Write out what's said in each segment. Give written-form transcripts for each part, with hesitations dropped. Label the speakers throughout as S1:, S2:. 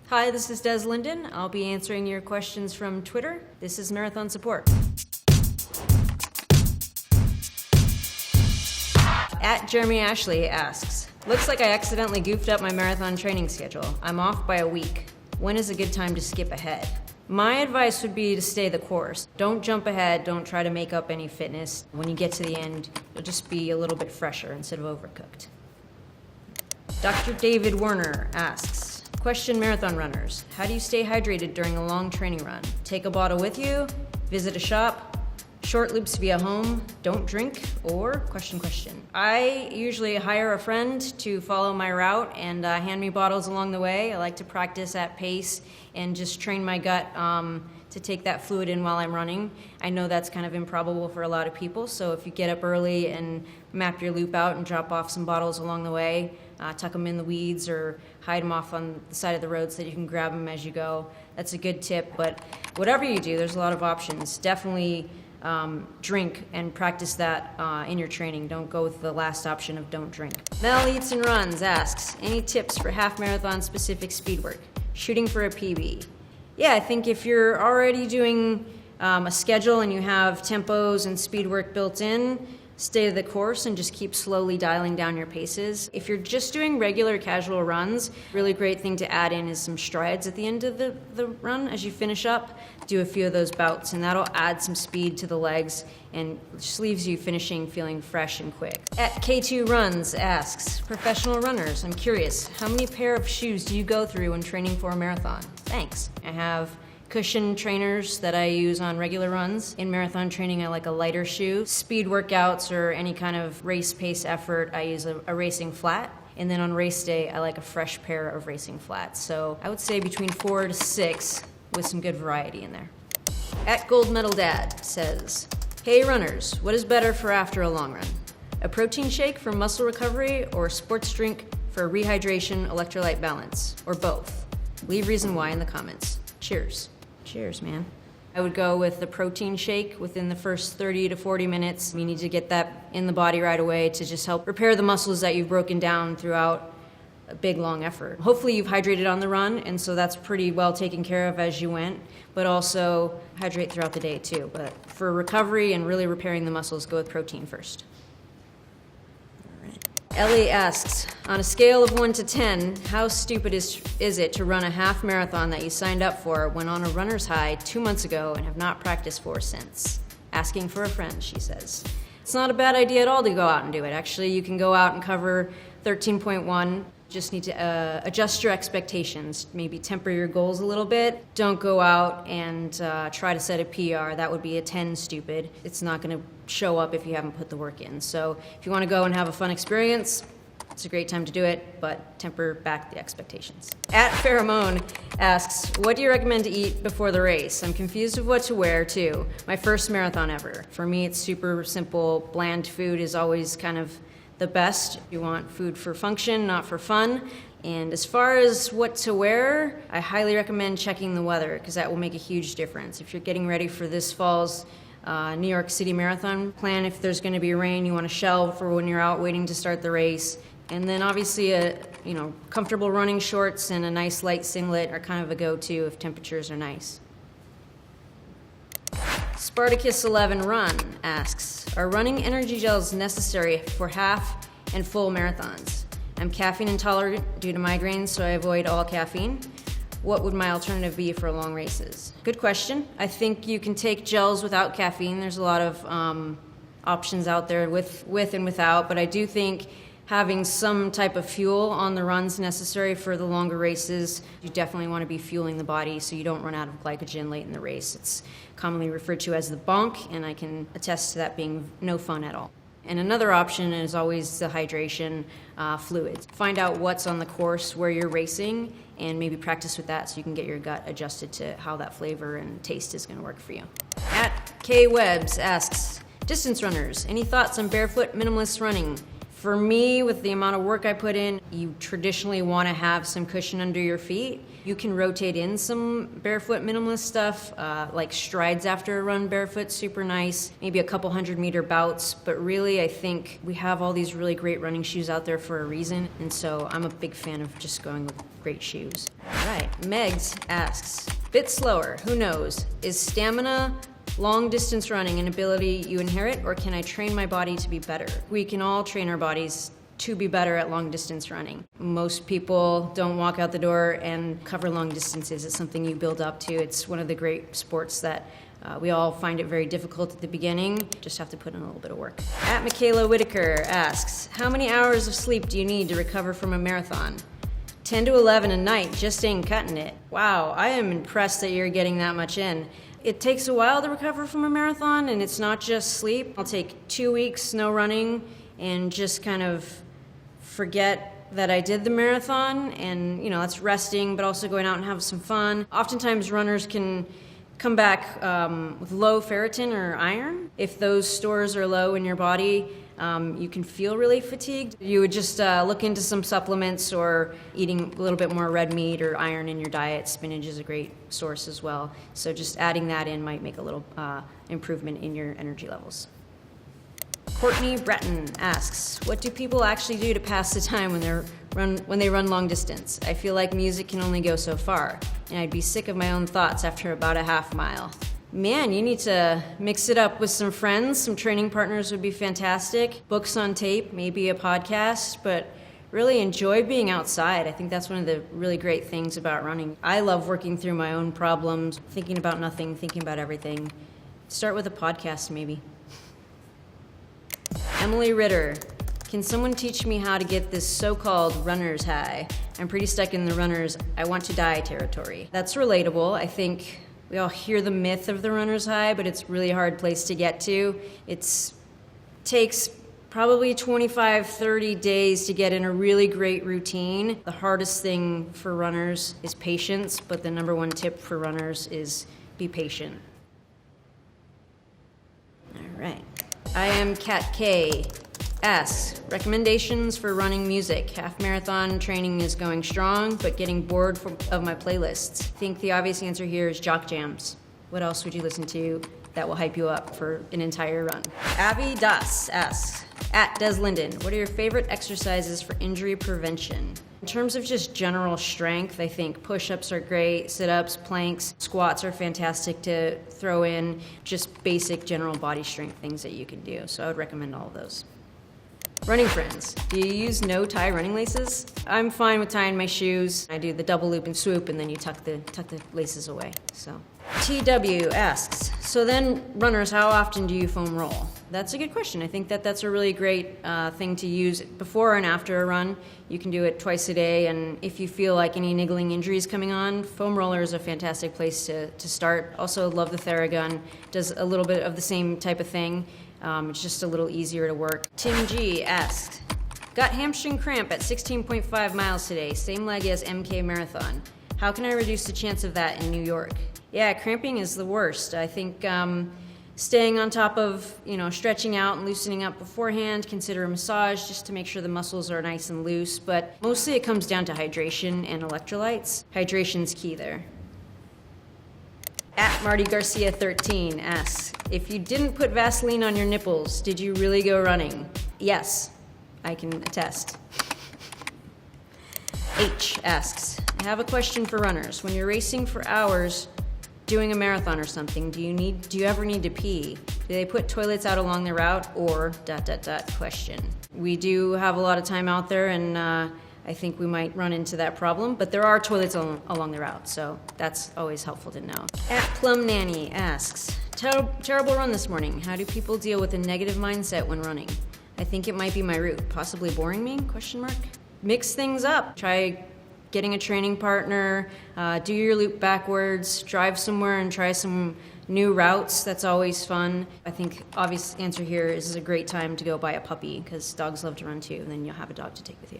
S1: Hi, this is Des Linden. I'll be answering your questions from Twitter. This is Marathon Support. At Jeremy Ashley asks, looks like I accidentally goofed up my marathon training schedule. I'm off by a week. When is a good time to skip ahead? My advice would be to stay the course. Don't jump ahead, don't try to make up any fitness. When you get to the end, you'll just be a little bit fresher instead of overcooked. Dr. David Werner asks, question marathon runners, how do you stay hydrated during a long training run? Take a bottle with you, visit a shop, short loops via home, don't drink, or question. I usually hire a friend to follow my route and hand me bottles along the way. I like to practice at pace and just train my gut to take that fluid in while I'm running. I know that's kind of improbable for a lot of people, so if you get up early and map your loop out and drop off some bottles along the way, tuck them in the weeds or hide them off on the side of the road so that you can grab them as you go. That's a good tip, but whatever you do, there's a lot of options. Definitely drink and practice that in your training. Don't go with the last option of don't drink. Mel Eats and Runs asks, any tips for half marathon specific speed work? Shooting for a PB. Yeah, I think if you're already doing a schedule and you have tempos and speed work built in, stay the course and just keep slowly dialing down your paces. If you're just doing regular casual runs, really great thing to add in is some strides at the end of the run as you finish up. Do a few of those bouts and that'll add some speed to the legs and just leaves you finishing feeling fresh and quick. At K2 Runs asks, professional runners, I'm curious, how many pair of shoes do you go through when training for a marathon? Thanks. I have cushion trainers that I use on regular runs. In marathon training, I like a lighter shoe. Speed workouts or any kind of race pace effort, I use a racing flat. And then on race day, I like a fresh pair of racing flats. So I would say between 4 to 6 with some good variety in there. At Gold Medal Dad says, hey runners, what is better for after a long run? A protein shake for muscle recovery or a sports drink for rehydration, electrolyte balance, or both? Leave reason why in the comments. Cheers. Cheers, man. I would go with the protein shake within the first 30 to 40 minutes. You need to get that in the body right away to just help repair the muscles that you've broken down throughout a big, long effort. Hopefully you've hydrated on the run, and so that's pretty well taken care of as you went, but also hydrate throughout the day too. But for recovery and really repairing the muscles, go with protein first. Ellie asks, on a scale of 1 to 10, how stupid is it to run a half marathon that you signed up for when on a runner's high 2 months ago and have not practiced for since? Asking for a friend, she says. It's not a bad idea at all to go out and do it. Actually, you can go out and cover 13.1. Just need to adjust your expectations, maybe temper your goals a little bit. Don't go out and try to set a PR. That would be a 10 stupid. It's not going to show up if you haven't put the work in. So if you want to go and have a fun experience, it's a great time to do it, but temper back the expectations. At Pheromone asks, what do you recommend to eat before the race? I'm confused of what to wear too. My first marathon ever. For me, it's super simple. Bland food is always kind of the best. You want food for function, not for fun. And as far as what to wear, I highly recommend checking the weather because that will make a huge difference. If you're getting ready for this fall's New York City Marathon, plan if there's going to be rain, you want a shell for when you're out waiting to start the race. And then obviously comfortable running shorts and a nice light singlet are kind of a go-to if temperatures are nice. Spartacus 11 Run asks, are running energy gels necessary for half and full marathons? I'm caffeine intolerant due to migraines, so I avoid all caffeine. What would my alternative be for long races? Good question. I think you can take gels without caffeine. There's a lot of options out there with and without, but I do think having some type of fuel on the runs necessary for the longer races. You definitely want to be fueling the body so you don't run out of glycogen late in the race. It's commonly referred to as the bonk, and I can attest to that being no fun at all. And another option is always the hydration fluids. Find out what's on the course where you're racing and maybe practice with that so you can get your gut adjusted to how that flavor and taste is going to work for you. At K Webbs asks, distance runners, any thoughts on barefoot minimalist running? For me, with the amount of work I put in, you traditionally want to have some cushion under your feet. You can rotate in some barefoot minimalist stuff, like strides after a run barefoot, super nice, maybe a couple 100-meter bouts. But really, I think we have all these really great running shoes out there for a reason, and so I'm a big fan of just going with great shoes. All right, Megs asks, bit slower, who knows? Is stamina long distance running an ability you inherit, or can I train my body to be better? We can all train our bodies to be better at long distance running. Most people don't walk out the door and cover long distances. It's something you build up to. It's one of the great sports that we all find it very difficult at the beginning. Just have to put in a little bit of work. At Michaela Whitaker asks, how many hours of sleep do you need to recover from a marathon? 10 to 11 a night just ain't cutting it. Wow, I am impressed that you're getting that much in. It takes a while to recover from a marathon, and it's not just sleep. I'll take 2 weeks no running and just kind of forget that I did the marathon, and that's resting, but also going out and have some fun. Oftentimes runners can come back with low ferritin or iron. If those stores are low in your body, you can feel really fatigued. You would just look into some supplements or eating a little bit more red meat or iron in your diet. Spinach is a great source as well. So just adding that in might make a little improvement in your energy levels. Courtney Breton asks, what do people actually do to pass the time when they run long distance? I feel like music can only go so far, and I'd be sick of my own thoughts after about a half mile. Man, you need to mix it up with some friends. Some training partners would be fantastic. Books on tape, maybe a podcast, but really enjoy being outside. I think that's one of the really great things about running. I love working through my own problems, thinking about nothing, thinking about everything. Start with a podcast, maybe. Emily Ritter, can someone teach me how to get this so-called runner's high? I'm pretty stuck in the runner's I want to die territory. That's relatable. I think we all hear the myth of the runner's high, but it's a really hard place to get to. It takes probably 25, 30 days to get in a really great routine. The hardest thing for runners is patience, but the number one tip for runners is be patient. All right. I am Kat K. asks, recommendations for running music. Half marathon training is going strong, but getting bored of my playlists. I think the obvious answer here is jock jams. What else would you listen to that will hype you up for an entire run? Abby Das asks, at Des Linden, what are your favorite exercises for injury prevention? In terms of just general strength, I think push-ups are great, sit-ups, planks, squats are fantastic to throw in, just basic general body strength things that you can do. So I would recommend all of those. Running friends, do you use no-tie running laces? I'm fine with tying my shoes. I do the double loop and swoop, and then you tuck the laces away. So TW asks, so then runners, how often do you foam roll? That's a good question. I think that's a really great thing to use before and after a run. You can do it twice a day, and if you feel like any niggling injuries coming on, foam roller is a fantastic place to start. Also love the Theragun, does a little bit of the same type of thing. It's just a little easier to work. Tim G asks, got hamstring cramp at 16.5 miles today, same leg as MK Marathon. How can I reduce the chance of that in New York? Yeah, cramping is the worst. I think staying on top of, stretching out and loosening up beforehand, consider a massage just to make sure the muscles are nice and loose, but mostly it comes down to hydration and electrolytes. Hydration's key there. At Marty Garcia 13 asks, if you didn't put Vaseline on your nipples, did you really go running? Yes, I can attest. H asks, I have a question for runners. When you're racing for hours, doing a marathon or something, do you ever need to pee? Do they put toilets out along the route or ... question? We do have a lot of time out there, and I think we might run into that problem, but there are toilets along the route, so that's always helpful to know. At Plum Nanny asks, terrible run this morning. How do people deal with a negative mindset when running? I think it might be my route. Possibly boring me? ? Mix things up. Try getting a training partner, do your loop backwards, drive somewhere and try some new routes. That's always fun. I think obvious answer here is a great time to go buy a puppy because dogs love to run too, and then you'll have a dog to take with you.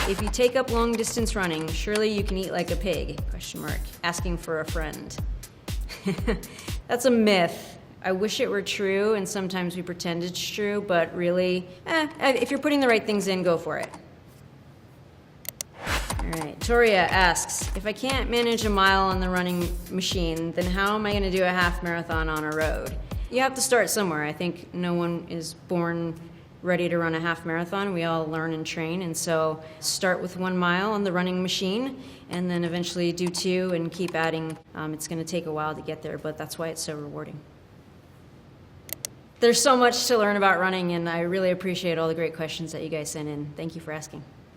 S1: If you take up long distance running, surely you can eat like a pig? Asking for a friend. That's a myth. I wish it were true, and sometimes we pretend it's true, but really, if you're putting the right things in, go for it. All right, Toria asks, if I can't manage a mile on the running machine, then how am I going to do a half marathon on a road? You have to start somewhere. I think no one is born ready to run a half marathon. We all learn and train, and so start with 1 mile on the running machine, and then eventually do 2 and keep adding. It's going to take a while to get there, but that's why it's so rewarding. There's so much to learn about running, and I really appreciate all the great questions that you guys sent in. Thank you for asking.